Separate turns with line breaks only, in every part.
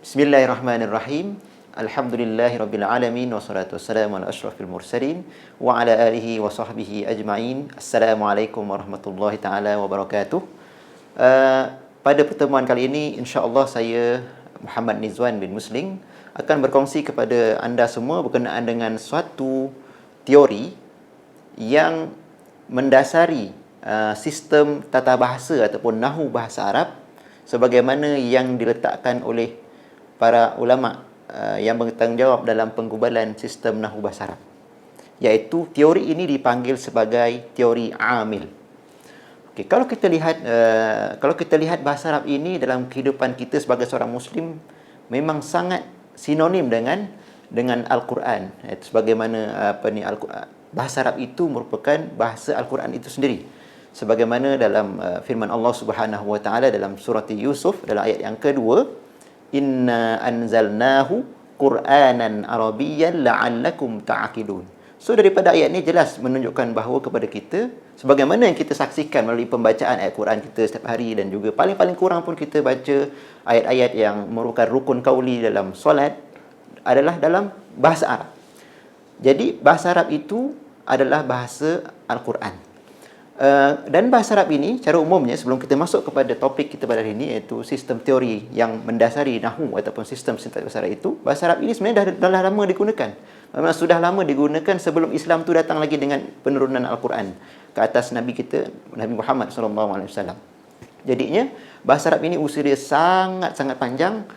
Bismillahirrahmanirrahim. Alhamdulillahirabbil alamin wassalatu wassalamu ala asyrafil mursalin wa ala alihi wa sahbihi ajma'in. Assalamualaikum warahmatullahi taala wabarakatuh. Pada pertemuan kali ini insya-Allah saya Muhammad Nizwan bin Muslim akan berkongsi kepada anda semua berkenaan dengan suatu teori yang mendasari sistem tata bahasa ataupun nahu bahasa Arab sebagaimana yang diletakkan oleh para ulama yang bertanggungjawab dalam penggubalan sistem nahu bahasa Arab, iaitu teori ini dipanggil sebagai teori amil. Okey, kalau kita lihat bahasa Arab ini dalam kehidupan kita sebagai seorang muslim memang sangat sinonim dengan Al-Quran, iaitu sebagaimana bahasa Arab itu merupakan bahasa Al-Quran itu sendiri, sebagaimana dalam firman Allah Subhanahu wa taala dalam surah Yusuf dalam ayat yang kedua, inna anzalnahu Qur'anan Arabiyyan la'allakum ta'qilun. So daripada ayat ini jelas menunjukkan bahawa kepada kita, sebagaimana yang kita saksikan melalui pembacaan ayat Quran kita setiap hari, dan juga paling kurang pun kita baca ayat-ayat yang merupakan rukun qauli dalam solat adalah dalam bahasa Arab. Jadi bahasa Arab itu adalah bahasa Al-Quran. Dan bahasa Arab ini secara umumnya, sebelum kita masuk kepada topik kita pada hari ini, iaitu sistem teori yang mendasari nahu ataupun sistem sintaks bahasa Arab itu, bahasa Arab ini sebenarnya dah lama digunakan. Memang sudah lama digunakan sebelum Islam tu datang lagi dengan penurunan Al-Quran ke atas Nabi kita, Nabi Muhammad SAW. Jadinya bahasa Arab ini usia dia sangat-sangat panjang,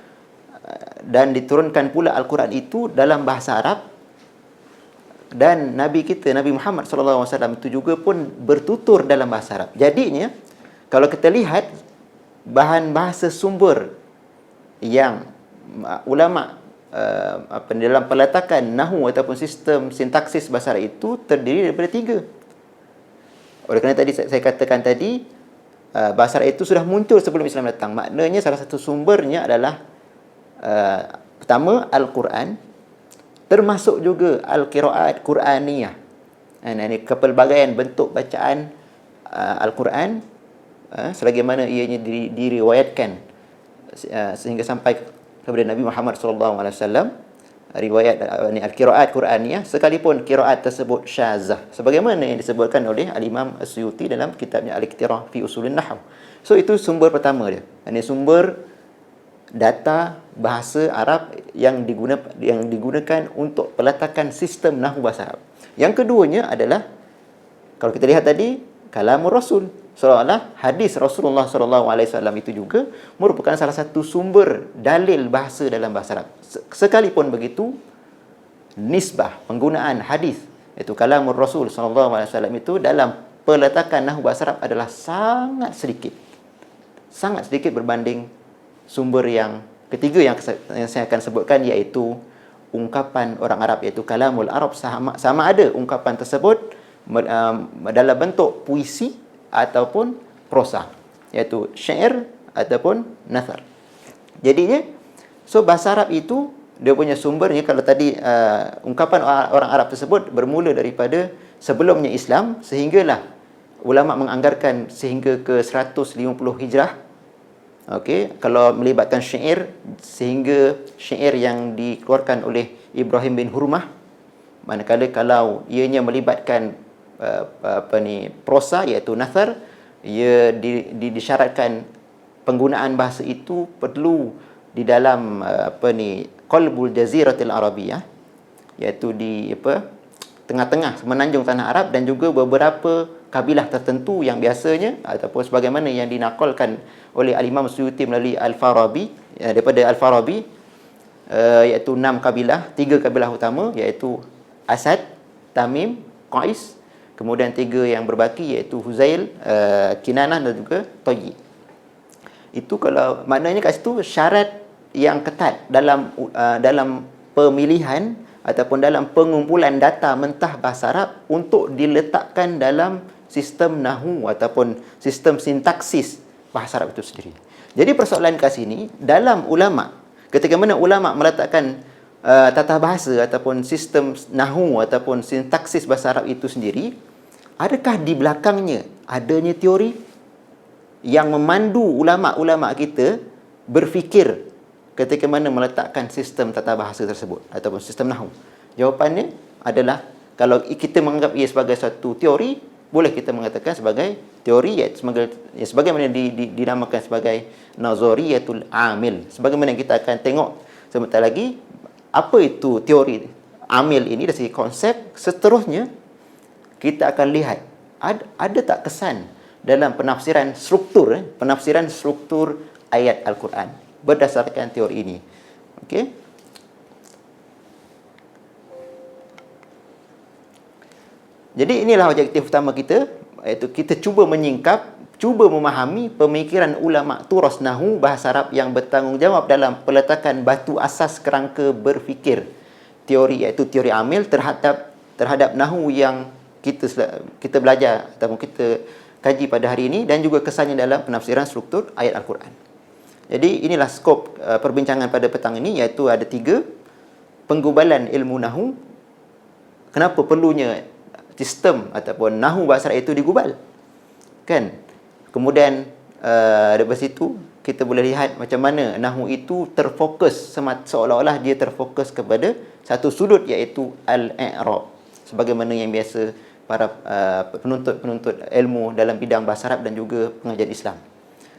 dan diturunkan pula Al-Quran itu dalam bahasa Arab. Dan Nabi kita, Nabi Muhammad SAW itu juga pun bertutur dalam bahasa Arab. Jadinya, kalau kita lihat bahan bahasa sumber yang ulama dalam peletakan nahu ataupun sistem sintaksis bahasa Arab itu terdiri daripada 3. Oleh kerana tadi saya katakan tadi, bahasa Arab itu sudah muncul sebelum Islam datang. Maknanya salah satu sumbernya adalah pertama Al-Quran, termasuk juga Al-Qiraat Quraniyah. Ini kepelbagaian bentuk bacaan Al-Quran sebagaimana ianya diriwayatkan sehingga sampai kepada Nabi Muhammad SAW. Riwayat Al-Qiraat Quraniyah, sekalipun qiraat tersebut syazah, sebagaimana yang disebutkan oleh Al-Imam As-Suyuti dalam kitabnya Al-Iqtirah fi Usulun Nahw. So itu sumber pertama dia. Ini sumber data bahasa Arab yang digunakan untuk peletakan sistem nahu bahasa Arab. Yang keduanya adalah, kalau kita lihat tadi, kalamur Rasul, seolah-olah hadis Rasulullah SAW itu juga merupakan salah satu sumber dalil bahasa dalam bahasa Arab. Sekalipun begitu, nisbah penggunaan hadis, iaitu kalamur Rasul SAW itu dalam peletakan nahu bahasa Arab adalah sangat sedikit berbanding sumber yang ketiga yang saya akan sebutkan, iaitu ungkapan orang Arab, iaitu kalamul Arab. Sama ada ungkapan tersebut dalam bentuk puisi ataupun prosa, iaitu syair ataupun nathar. Jadinya, so bahasa Arab itu dia punya sumbernya, kalau tadi ungkapan orang Arab tersebut bermula daripada sebelumnya Islam, sehinggalah ulama menganggarkan sehingga ke 150 Hijrah. Okey, kalau melibatkan syair, sehingga syair yang dikeluarkan oleh Ibrahim bin Hurmah. Manakala kalau ianya melibatkan prosa, iaitu nathar, ia disyaratkan penggunaan bahasa itu perlu di dalam qalbul jaziratil arabiyah, iaitu di tengah-tengah semenanjung tanah Arab, dan juga beberapa kabilah tertentu yang biasanya ataupun sebagaimana yang dinakalkan oleh Al-Imam Suyuti melalui Al-Farabi, daripada Al-Farabi, iaitu 6 kabilah, 3 kabilah utama, iaitu Asad, Tamim, Qais, kemudian 3 yang berbaki, iaitu Huzail, Kinanah dan juga Tayyi. Itu kalau maknanya kat situ syarat yang ketat dalam pemilihan ataupun dalam pengumpulan data mentah bahasa Arab untuk diletakkan dalam sistem nahu ataupun sistem sintaksis bahasa Arab itu sendiri. Jadi persoalan kat sini, dalam ulama, ketika mana ulama meletakkan tata bahasa ataupun sistem nahu ataupun sintaksis bahasa Arab itu sendiri, adakah di belakangnya adanya teori yang memandu ulama-ulama kita berfikir ketika mana meletakkan sistem tata bahasa tersebut ataupun sistem nahwu? Jawapannya adalah kalau kita menganggap ia sebagai satu teori, boleh kita mengatakan sebagai teori, sebagaimana dinamakan sebagai nazariyatul amil. Sebagaimana kita akan tengok sebentar lagi apa itu teori amil ini dari segi konsep. Seterusnya kita akan lihat ada tak kesan dalam penafsiran struktur ayat Al-Quran berdasarkan teori ini. Okey. Jadi inilah objektif utama kita, iaitu kita cuba menyingkap, cuba memahami pemikiran ulama turas nahwu bahasa Arab yang bertanggungjawab dalam peletakan batu asas kerangka berfikir teori, iaitu teori amil terhadap nahwu yang kita belajar ataupun kita kaji pada hari ini, dan juga kesannya dalam penafsiran struktur ayat Al-Quran. Jadi inilah skop perbincangan pada petang ini, iaitu ada 3: penggubalan ilmu nahwu, kenapa perlunya sistem ataupun nahwu bahasa Arab itu digubal, kan? Kemudian daripada situ kita boleh lihat macam mana nahwu itu terfokus, seolah-olah dia terfokus kepada satu sudut, iaitu al-i'rab, sebagaimana yang biasa para penuntut ilmu dalam bidang bahasa Arab dan juga pengajian Islam.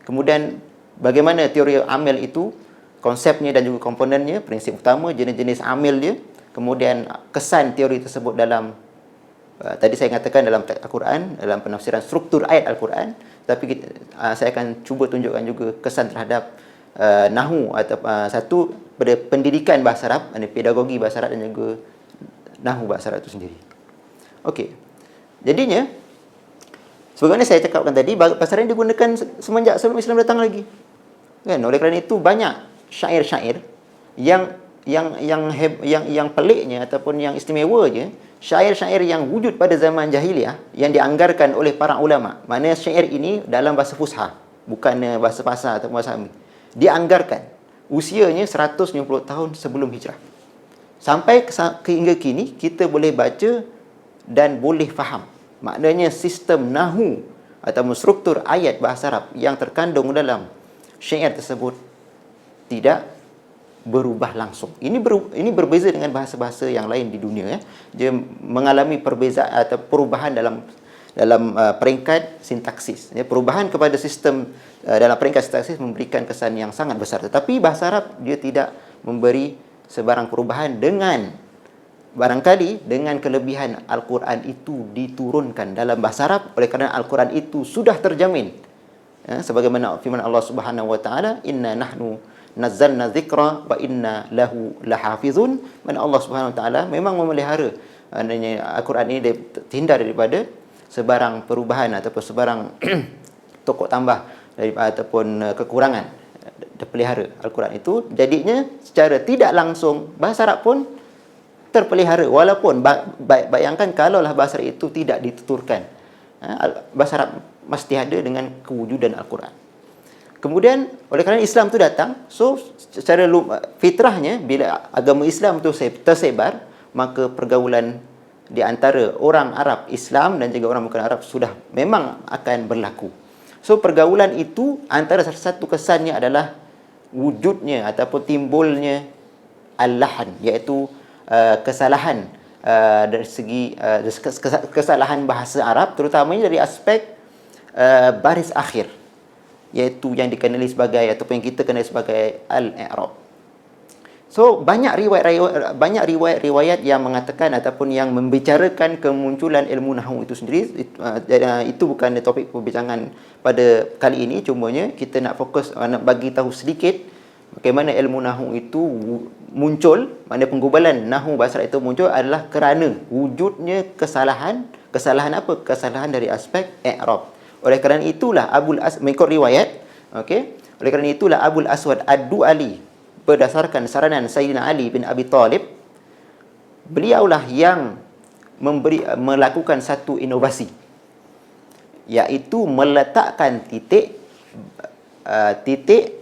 Kemudian bagaimana teori amil itu, konsepnya dan juga komponennya, prinsip utama, jenis-jenis amil dia, kemudian kesan teori tersebut dalam tadi saya katakan dalam Al-Quran, dalam penafsiran struktur ayat Al-Quran. Tapi saya akan cuba tunjukkan juga kesan terhadap nahwu atau satu pada pendidikan bahasa Arab, pedagogi bahasa Arab, dan juga nahwu bahasa Arab itu sendiri. Okey. Jadinya sebagaimana saya cakapkan tadi, bahasa Arab digunakan semenjak sebelum Islam datang lagi, kan? Oleh kerana itu banyak syair-syair yang peliknya ataupun yang istimewanya, syair-syair yang wujud pada zaman jahiliah yang dianggarkan oleh para ulama. Maknanya syair ini dalam bahasa Fusha, bukan bahasa pasar atau bahasa Ami. Dianggarkan usianya 150 tahun sebelum hijrah. Sampai hingga kini kita boleh baca dan boleh faham. Maknanya sistem nahwu atau struktur ayat bahasa Arab yang terkandung dalam syair tersebut tidak berubah langsung. Ini berbeza dengan bahasa-bahasa yang lain di dunia, ya. Dia mengalami perbezaan atau perubahan dalam peringkat sintaksis. Ya, perubahan kepada sistem dalam peringkat sintaksis memberikan kesan yang sangat besar. Tetapi bahasa Arab dia tidak memberi sebarang perubahan, dengan barangkali dengan kelebihan Al-Quran itu diturunkan dalam bahasa Arab. Oleh kerana Al-Quran itu sudah terjamin, ya, sebagaimana firman Allah Subhanahu wa taala, inna nahnu nazzalna dzikra wa inna lahu lahafizun. Mana Allah Subhanahu wa taala memang memelihara Al-Quran ini terhindar daripada sebarang perubahan ataupun sebarang tokok tambah ataupun kekurangan. Terpelihara Al-Quran itu. Jadinya secara tidak langsung bahasa Arab pun terpelihara, walaupun bayangkan kalaulah bahasa Arab itu tidak dituturkan, bahasa Arab mesti ada dengan kewujudan Al-Quran. Kemudian oleh kerana Islam itu datang, so secara fitrahnya bila agama Islam itu tersebar, maka pergaulan di antara orang Arab Islam dan juga orang bukan Arab sudah memang akan berlaku. So pergaulan itu antara satu kesannya adalah wujudnya ataupun timbulnya al-lahan, iaitu kesalahan dari segi kesalahan bahasa Arab, terutamanya dari aspek baris akhir, iaitu yang dikenali sebagai ataupun yang kita kenali sebagai al-i'rab. So banyak riwayat yang mengatakan ataupun yang membicarakan kemunculan ilmu nahwu itu sendiri. Itu bukan topik perbincangan pada kali ini, cumanya kita nak fokus, nak bagi tahu sedikit bagaimana ilmu nahwu itu muncul. Mana penggubalan nahwu bahasa Arab itu muncul adalah kerana wujudnya kesalahan apa? Kesalahan dari aspek i'rab. Oleh kerana itulah mengikut riwayat, okey, oleh kerana itulah Abul Aswad Ad-Du'ali, berdasarkan saranan Sayyidina Ali bin Abi Talib, beliaulah yang melakukan satu inovasi, iaitu meletakkan titik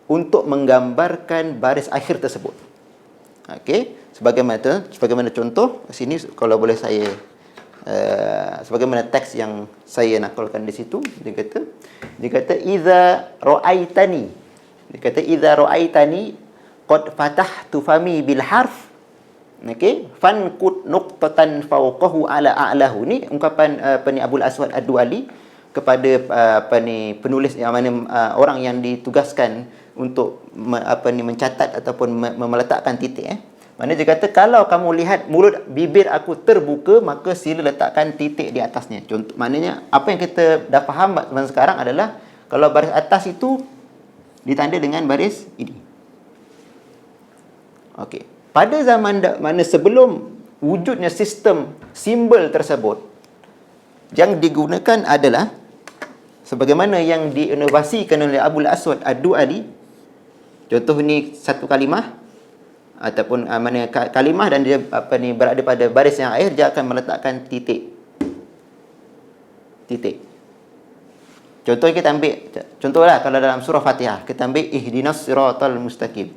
untuk menggambarkan baris akhir tersebut. Okey, sebagaimana contoh sini, kalau boleh saya sebagaimana teks yang saya nakalkan di situ, dia kata idza ra'aitani, qad fatahtu fami bil harf. Okey, fankut nuqtatan fawqahu ala a'lahu. Ni ungkapan Abul Aswad Ad-Du'ali kepada penulis yang mana orang yang ditugaskan untuk mencatat ataupun meletakkan titik. Mana dia kata, kalau kamu lihat mulut bibir aku terbuka, maka sila letakkan titik di atasnya. Contoh, maknanya apa yang kita dah faham zaman sekarang adalah kalau baris atas itu ditanda dengan baris ini. Okey. Pada zaman mana sebelum wujudnya sistem simbol tersebut, yang digunakan adalah sebagaimana yang diinovasikan oleh Abul Aswad Ad-Du'ali. Contoh ni satu kalimah ataupun mana kalimah dan dia berada pada baris yang akhir, dia akan meletakkan titik. Contoh kita ambil, contohlah kalau dalam surah Fatihah kita ambil ihdinas siratal mustaqim.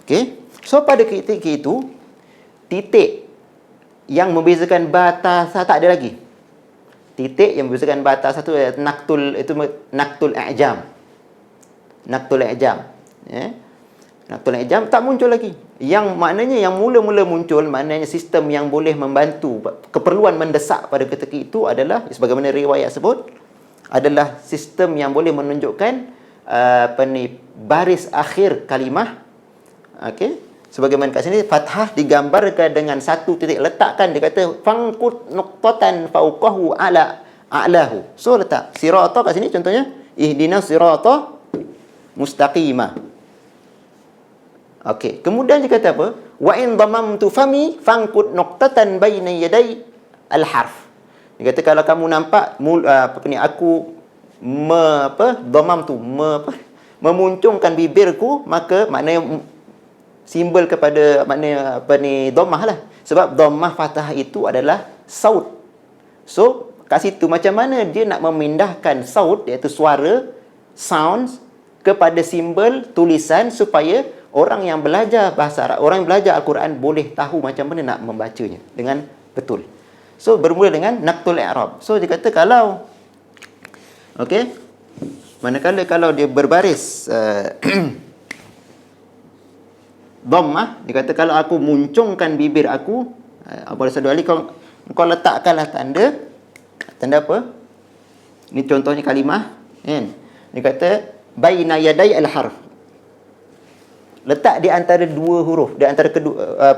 Okey. So pada ketika itu, titik yang membezakan ba ta tak ada lagi. Titik yang membezakan ba ta satu naktul i'jam. Naktul i'jam. Ya. Naktul i'jam tak muncul lagi. Yang maknanya yang mula-mula muncul, maknanya sistem yang boleh membantu keperluan mendesak pada ketika itu adalah, sebagaimana riwayat sebut, adalah sistem yang boleh menunjukkan baris akhir kalimah. Okey, sebagaimana kat sini fathah digambarkan dengan satu titik, letakkan, dia kata fangkut nuqtatan fawqahu ala a'lahu. So letak sirata kat sini contohnya ihdinas sirata mustaqimah. Okey, kemudian dia kata apa? Wa in dhamamtu fami fangkut nuqtatan baina yaday al-harf. Dia kata kalau kamu nampak aku memuncungkan bibirku, maka maknanya simbol kepada dhammah lah. Sebab dhammah fathah itu adalah saut. So kat situ macam mana dia nak memindahkan saut, iaitu suara, sounds, kepada simbol tulisan, supaya orang yang belajar bahasa Arab, orang yang belajar Al-Quran boleh tahu macam mana nak membacanya dengan betul. So bermula dengan naqtul i'rab. So dia kata kalau okey, manakala kalau dia berbaris dhammah, dia kata kalau aku muncungkan bibir aku, Abul Aswad Ad-Du'ali, kau letakkanlah tanda apa? Ini contohnya kalimah, kan? Dia kata baina yaday al-harf. Letak di antara dua huruf, di antara kedua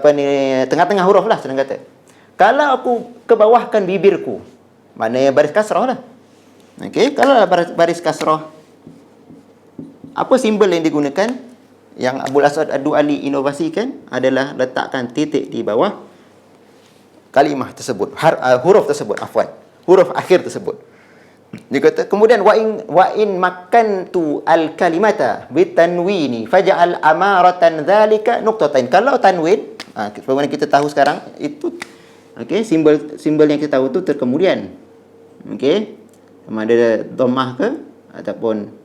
tengah-tengah huruf lah senang kata. Kalau aku kebawahkan bibirku, maknanya baris kasrah lah. Okey, kalau baris kasrah, apa simbol yang digunakan? Yang Abul Aswad Ad-Du'ali inovasikan adalah letakkan titik di bawah kalimah tersebut, huruf tersebut, huruf akhir tersebut. Dia kata kemudian wa in makantu al-kalimata bitanwini faj'al amaratan dzalika nuqtatain. Kalau tanwin, sebagaimana kita tahu sekarang itu, okey, simbol yang kita tahu tu terkemudian. Okey, sama ada dhammah ke ataupun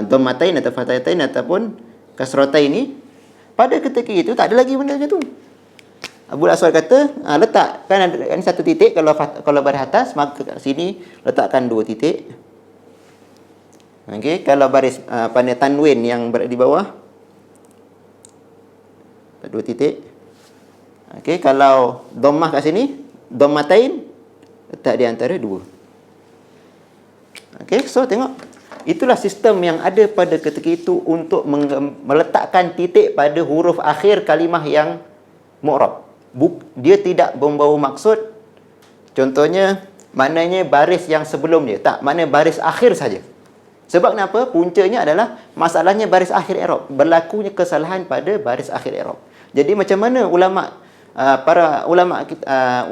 dhammatain atau fathatain ataupun kasratain ni. Pada ketika itu tak ada lagi benda macam tu. Abul Aswad kata, letakkan ada satu titik kalau baris atas, maka kat sini letakkan dua titik. Okey, kalau baris tanwin yang berada di bawah, dua titik. Okey, kalau dhammah kat sini, dhammatain, letak di antara dua. Okey, so tengok. Itulah sistem yang ada pada ketika itu untuk meletakkan titik pada huruf akhir kalimah yang mu'rab. Dia tidak membawa maksud, contohnya, maknanya baris yang sebelum dia. Tak, maknanya baris akhir saja. Sebab kenapa? Puncanya adalah masalahnya baris akhir i'rab. Berlakunya kesalahan pada baris akhir i'rab. Jadi macam mana para ulama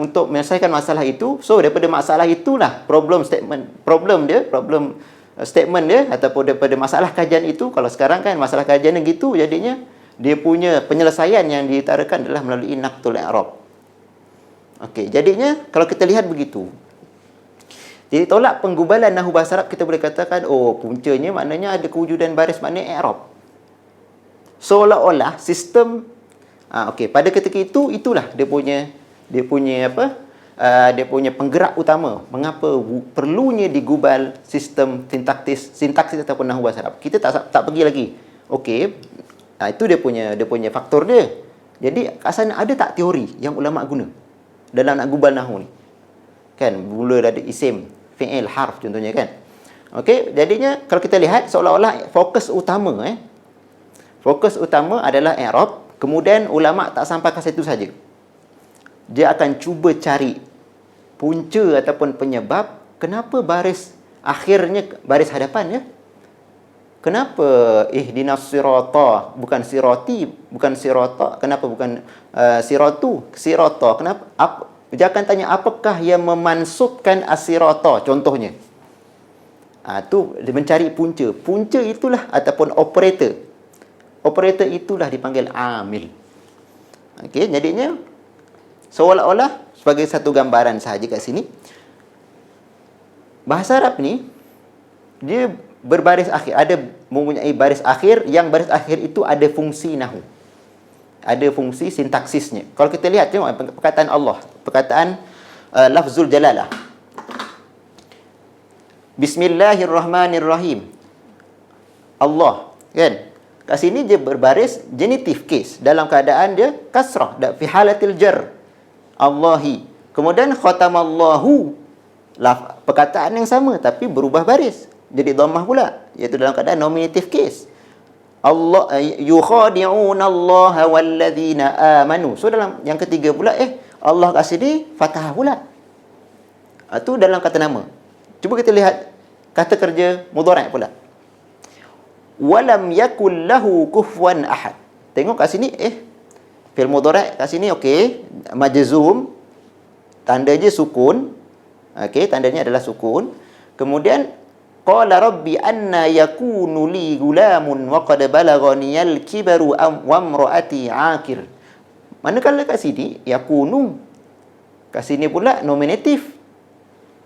untuk menyelesaikan masalah itu? So daripada masalah itulah problem statement dia ataupun daripada masalah kajian itu. Kalau sekarang kan masalah kajian gitu, jadinya dia punya penyelesaian yang diutarakan adalah melalui naqtul i'rab. Okey, jadinya kalau kita lihat begitu, jadi tolak penggubalan nahwu bahasa Arab, kita boleh katakan puncanya maknanya ada kewujudan baris, maknanya i'rab. Seolah-olah sistem okey, pada ketika itu itulah dia punya dia punya penggerak utama mengapa perlunya digubal sistem sintaksis ataupun nahwu bahasa Arab. Kita tak pergi lagi. Okey. Itu dia punya faktor dia. Jadi kat sana ada tak teori yang ulama guna dalam nak gubal nahwu ni? Kan mula ada isim, fi'il, harf contohnya kan. Okey, jadinya kalau kita lihat seolah-olah fokus utama adalah i'rab, kemudian ulama tak sampai ke situ saja. Dia akan cuba cari punca ataupun penyebab kenapa baris akhirnya baris hadapan ya. Kenapa ihdinas sirata bukan sirati, bukan sirata, kenapa bukan sirata? Kenapa? Dia akan tanya apakah yang memansubkan asirata contohnya. Tu dia mencari punca. Punca itulah ataupun operator. Operator itulah dipanggil amil. Okey, jadinya seolah-olah sebagai satu gambaran sahaja kat sini, bahasa Arab ni dia berbaris akhir, ada mempunyai baris akhir, yang baris akhir itu ada fungsi nahwu, ada fungsi sintaksisnya. Kalau kita lihat tengok perkataan Allah, perkataan lafzul jalalah, Bismillahirrahmanirrahim, Allah kan, kat sini dia berbaris genitive case dalam keadaan dia kasrah fi halatil jar, Allahi. Kemudian khatamallahu, perkataan yang sama tapi berubah baris jadi dhammah pula, iaitu dalam keadaan nominative case. Allah yukhadi'una Allah walladzina amanu. So dalam yang ketiga pula Allah kat sini fathah pula. Itu dalam kata nama. Cuba kita lihat kata kerja mudhari' pula. Walam yakul lahu kufuwan ahad. Tengok kat sini fi'il mudhari' kat sini okey, majzum, tanda je sukun. Okey, tandanya adalah sukun. Kemudian qala rabbi anna yakunu li gulamun wa qad balaghaniyal kibaru wa imraati aqir. Manakala kat sini yakunu, kat sini pula nominatif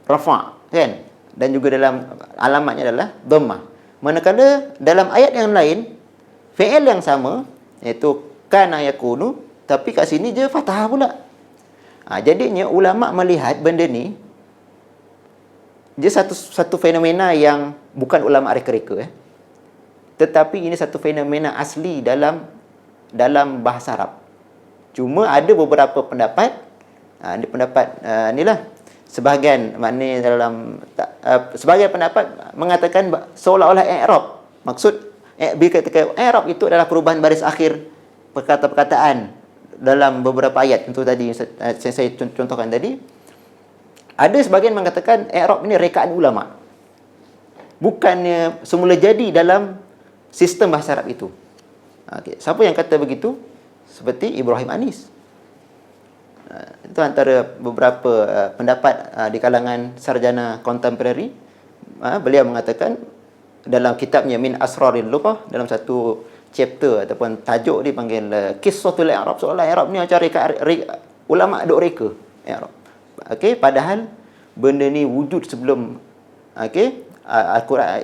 rafa' kan, dan juga dalam alamatnya adalah dhammah. Manakala dalam ayat yang lain fi'il yang sama iaitu kana yakunu, tapi kat sini je fathah pula. Jadinya ulama melihat benda ni dia satu fenomena yang bukan ulama reka-reka tetapi ini satu fenomena asli dalam bahasa Arab. Cuma ada beberapa pendapat, inilah sebahagian maknanya dalam sebahagian pendapat mengatakan seolah-olah i'rab, maksud bila kata i'rab itu adalah perubahan baris akhir perkataan dalam beberapa ayat contoh tadi yang saya contohkan tadi. Ada sebahagian mengatakan i'rab ini rekaan ulama, bukannya semula jadi dalam sistem bahasa Arab itu. Siapa yang kata begitu? Seperti Ibrahim Anis. Itu antara beberapa pendapat di kalangan sarjana kontemporari. Beliau mengatakan dalam kitabnya Min Asraril Lughah, dalam satu chapter ataupun tajuk dipanggil Qissatul I'rab, seolah I'rab ni macam ulama duk reka i'rab. Okey, padahal benda ni wujud sebelum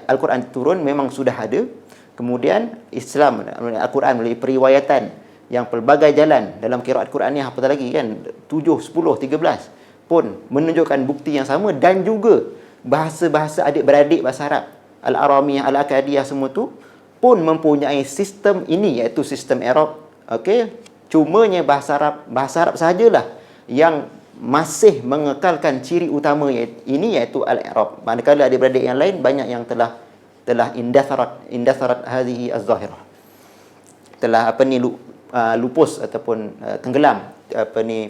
Al-Quran turun memang sudah ada. Kemudian Islam, Al-Quran melalui periwayatan yang pelbagai jalan dalam qiraat Quran ni, apatah lagi kan 7, 10, 13 pun menunjukkan bukti yang sama, dan juga bahasa-bahasa adik-beradik bahasa Arab, Al-Aramiyah, Al-Akadiyah, semua tu pun mempunyai sistem ini, iaitu sistem i'rab. Okey, cumanya bahasa Arab sahajalah yang masih mengekalkan ciri utama ini, iaitu al-i'rab. Manakala adik-beradik yang lain banyak yang telah indatharat hadhihi az-zahirah, telah lupus ataupun tenggelam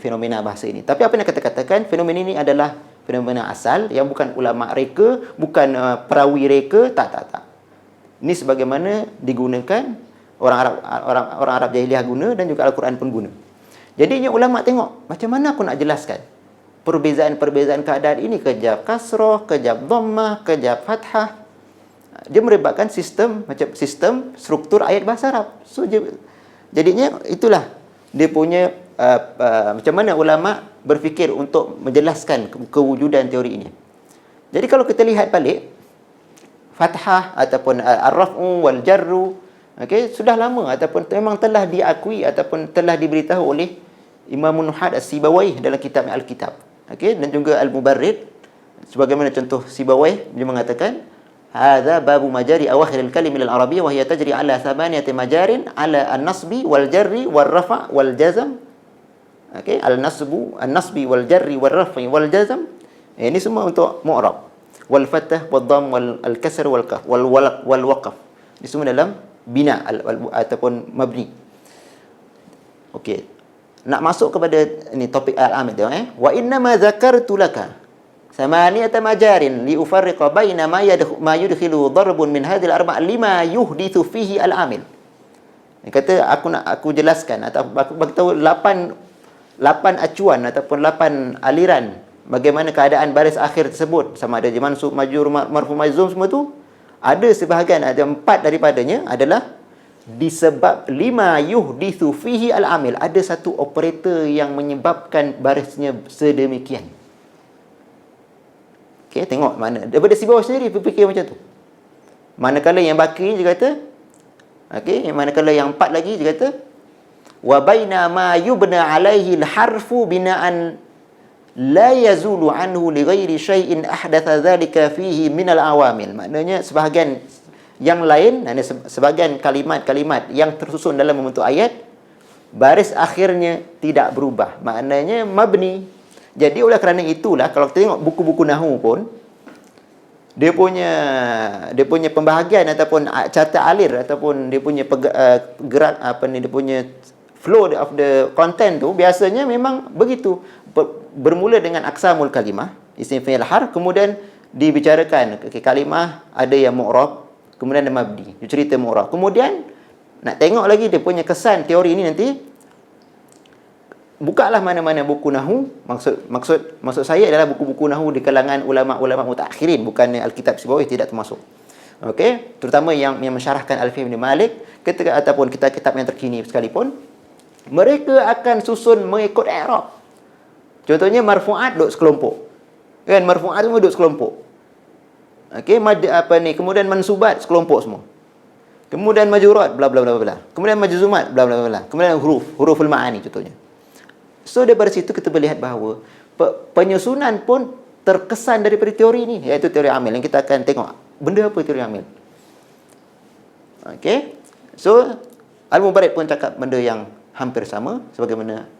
fenomena bahasa ini. Tapi apa yang kita katakan, fenomena ini adalah fenomena asal yang bukan ulama reka, bukan perawi reka, tak. Ini sebagaimana digunakan orang Arab jahiliah guna, dan juga Al-Quran pun guna. Jadinya ulama tengok macam mana aku nak jelaskan perbezaan-perbezaan keadaan ini, kejap kasrah, kejap dhammah, kejap fathah. Dia melibatkan sistem struktur ayat bahasa Arab. So jadinya itulah dia punya macam mana ulama berfikir untuk menjelaskan kewujudan teori ini. Jadi kalau kita lihat balik, fathah ataupun ar-raf'u wal jarru, sudah lama ataupun memang telah diakui ataupun telah diberitahu oleh Imam Nuhad As-Sibawayh dalam kitab Al-Kitab. Okey, dan juga Al-Mubarrid sebagaimana contoh Sibawayh dia mengatakan hadza babu majari awakhir al-kalim al-arabiyyah wa hiya tajri ala thamaniyati majarin ala an-nasbi wal jarri wal rafa' wal jazm. Okey, an-nasbi wal jarri wal rafi' wal jazm. Ini semua untuk mu'rab. Wal fathah wal dhamm wal al-kasr wal qaf wal walaq wal waqf. Ini semua dalam bina ataupun mabni. Okey. Nak masuk kepada ini topik al-amil tengok Wa inna ma zakartu laka samaniyata majarin li ufarriqa baina ma yudkhilu darbun min hadhihi al-arba' lima yuhdithu fihi al-amil. Dia kata aku jelaskan atau aku bagi tahu 8 acuan ataupun 8 aliran bagaimana keadaan baris akhir tersebut, sama ada mansub, majrur, marfu, majzum, semua tu ada sebahagian, ada 4 daripadanya adalah disebab lima yuhdithu fihi al-amil, ada satu operator yang menyebabkan barisnya sedemikian. Okey, tengok mana daripada si bawah sendiri berfikir macam tu. Manakala yang baki dia kata, okey, manakala yang 4 lagi dia kata wa baina ma yubna alaihi al-harfu bina'an la yazulu anhu li ghairi syai'in ahdatha dhalika fihi min al-awamil. Maknanya sebahagian yang lain, sebahagian kalimat-kalimat yang tersusun dalam membentuk ayat, baris akhirnya tidak berubah. Maknanya mabni. Jadi oleh kerana itulah kalau kita tengok buku-buku nahwu pun dia punya pembahagian ataupun carta alir ataupun dia punya gerak dia punya flow of the content tu biasanya memang begitu. Bermula dengan aqsamul kalimah, isim fi'il har, kemudian dibicarakan kalimah ada yang mu'rab, kemudian ada mabni, dia cerita mu'rab. Kemudian nak tengok lagi dia punya kesan teori ini nanti bukalah mana-mana buku nahwu. Maksud saya adalah buku-buku nahwu di kalangan ulama-ulama mutakhirin, bukannya Alkitab Sibawayh, tidak termasuk. Okey, terutama yang mensyarahkan Alfiyah bin Malik ketika ataupun kitab-kitab yang terkini sekalipun, mereka akan susun mengikut i'rab. Contohnya marfu'at duduk sekelompok. Kan marfu'at semua duduk sekelompok. Okey, kemudian mansubat sekelompok semua. Kemudian majurat bla bla bla bla. Kemudian majzumat bla bla bla. Kemudian huruful ma'ani contohnya. So daripada situ kita melihat bahawa penyusunan pun terkesan daripada teori ini, iaitu teori amil, yang kita akan tengok. Benda apa teori amil? Okey. So Al-Mubarrid pun cakap benda yang hampir sama sebagaimana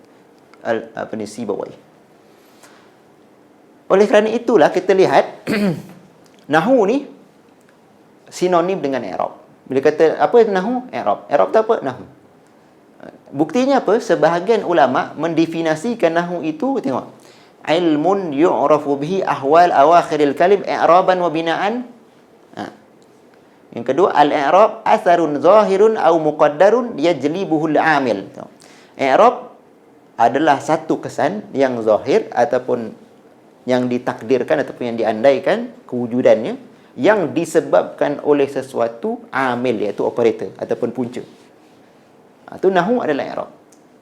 Sibawayh. Oleh kerana itulah kita lihat nahwu ni sinonim dengan i'rab. Bila kata apa nahwu? I'rab. I'rab tu apa? Nahwu. Buktinya apa? Sebahagian ulama mendefinisikan nahwu itu, tengok, ilmun yu'rafu bihi ahwal awakhiril kalim i'raban wa bina'an. Yang kedua, al-i'rab atharun zahirun au muqaddarun yajlibuhul amil. I'rab adalah satu kesan yang zahir ataupun yang ditakdirkan ataupun yang diandaikan kewujudannya yang disebabkan oleh sesuatu amil, iaitu operator ataupun punca. Itu nahwu adalah i'rab.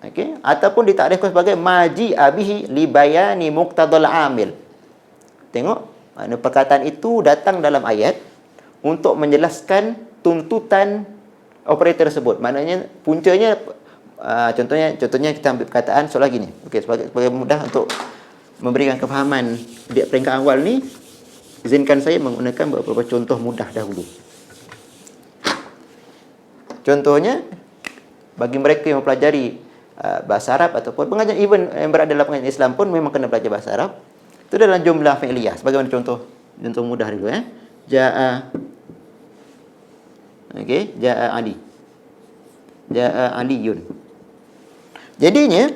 Okey, ataupun ditakrifkan sebagai maji abihi li bayani muqtadal amil. Tengok, makna perkataan itu datang dalam ayat untuk menjelaskan tuntutan operator tersebut. Maknanya puncanya contohnya kita ambil perkataan soal lagi ni. Okey, sebagai mudah untuk memberikan kefahaman di peringkat awal ni, izinkan saya menggunakan beberapa contoh mudah dahulu. Contohnya bagi mereka yang mempelajari bahasa Arab ataupun pengajian, even yang berada dalam pengajian Islam pun memang kena belajar bahasa Arab. Itu dalam jumlah fi'liyah. Sebagaimana contoh mudah dulu Ja'a. Okey, Ja'a Ali. Ja'a Aliyun. Jadinya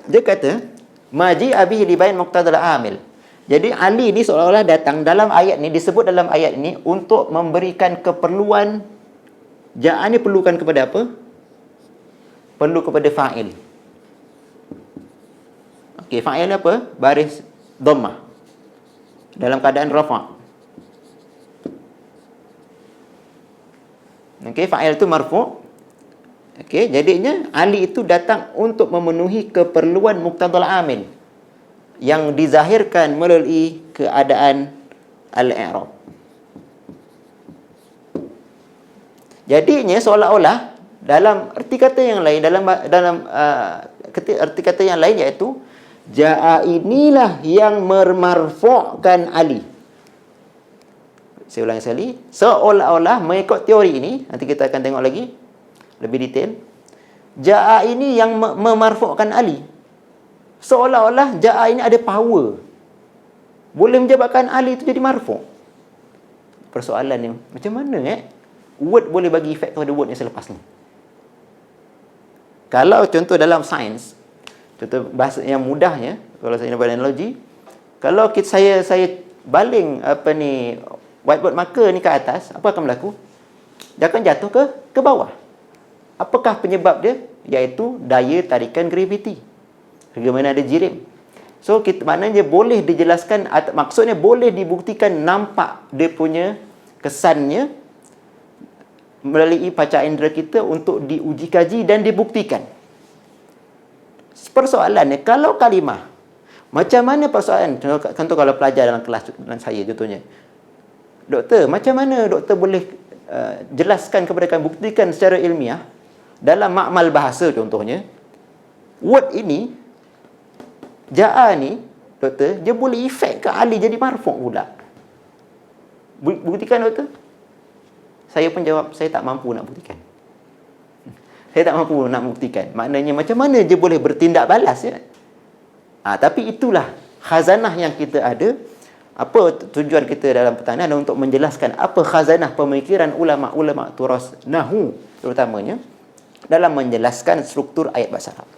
dia kata maji abihi libayan muqtadal amil. Jadi Ali ni seolah-olah datang dalam ayat ni, disebut dalam ayat ni untuk memberikan keperluan. Ja'a ni perlukan kepada apa? Perlu kepada fa'il. Okey, fa'il apa? Baris dhammah dalam keadaan rafa'. Okey, fa'il tu marfu'. Okey, jadinya Ali itu datang untuk memenuhi keperluan muqtadal amil yang dizahirkan melalui keadaan al-i'rab. Jadinya seolah-olah dalam erti kata yang lain, arti kata yang lain iaitu Ja'a inilah yang memarfu'kan Ali. Saya ulangi sekali. Seolah-olah mengikut teori ini, nanti kita akan tengok lagi lebih detail. Ja'a ini yang memarfu'kan Ali. Seolah-olah Ja'a ini ada power, boleh menyebabkan Ali itu jadi marfu'. Persoalan ni, macam mana word boleh bagi efek kepada word yang selepas ni? Kalau contoh dalam sains, contoh bahasa yang mudahnya, kalau saya nak buat analogi, kalau saya baling whiteboard marker ni ke atas, apa akan berlaku? Dia akan jatuh ke bawah. Apakah penyebab dia? Iaitu daya tarikan graviti. Bagaimana ada jirim. So, maknanya boleh dijelaskan, maksudnya boleh dibuktikan, nampak dia punya kesannya melalui panca indera kita untuk diuji kaji dan dibuktikan. Persoalannya, kalau kalimah, macam mana persoalan? Contoh kalau pelajar dalam kelas dengan saya contohnya, doktor, macam mana doktor boleh jelaskan kepada kami, buktikan secara ilmiah dalam makmal bahasa contohnya, word ini, Ja'a ni, doktor, dia boleh efek ke Ali jadi marfu' pula. Buktikan, doktor. Saya pun jawab, saya tak mampu nak buktikan. Saya tak mampu nak buktikan. Maknanya macam mana dia boleh bertindak balas, ya? Tapi itulah khazanah yang kita ada. Apa tujuan kita dalam pertanian adalah untuk menjelaskan apa khazanah pemikiran ulama-ulama turas Nahu terutamanya dalam menjelaskan struktur ayat bahasa Arab.